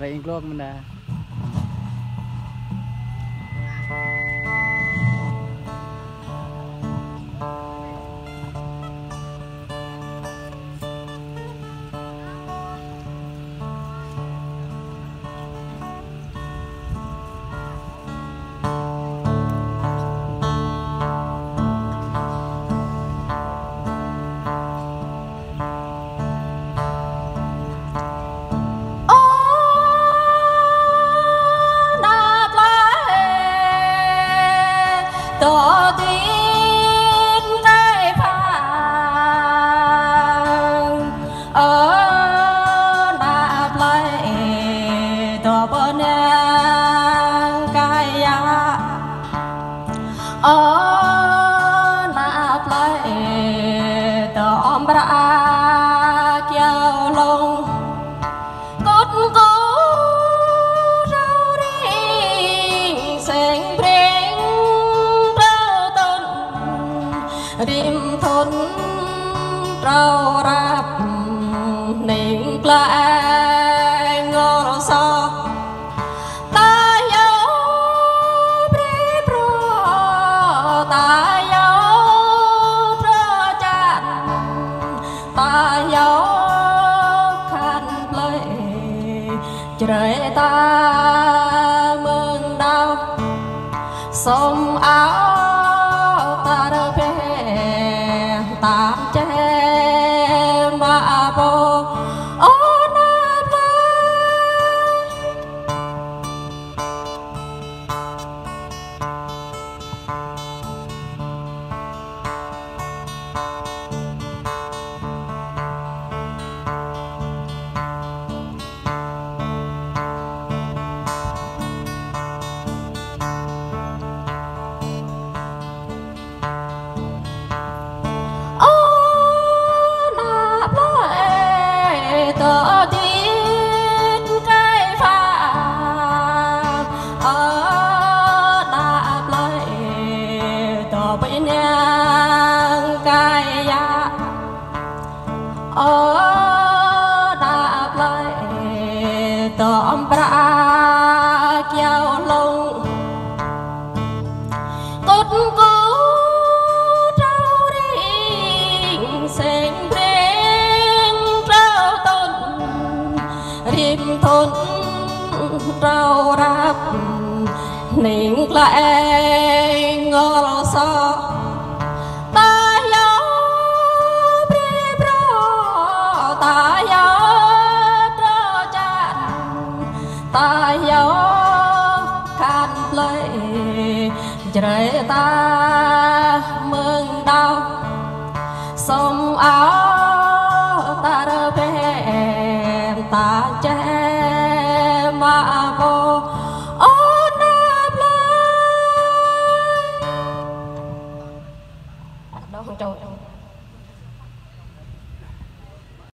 Rain clock mana? Tổ tiên cây vàng ở đạp lấy tổ bên cây ya ở đạp lấy tổ ông ra kêu lông cốt cố rau đi xanh riêng thôn rau rạp nền lại ngô so ta yêu bê pro ta yêu pro chan ta yêu khăn lệ trời ta mừng đau sông áo ta đâu tạm che mà bồ ôn tổ tiên cây vàng ở đạp lấy tổ bên nhang cây ya ở đạp lấy tổ ông ra kêu lông cốt cố trao đi xanh riêng thôn rau rạp nền lại ngô so ta yêu bê pro ta yêu pro chan ta yêu khăn lệ trời ta mừng đau sông áo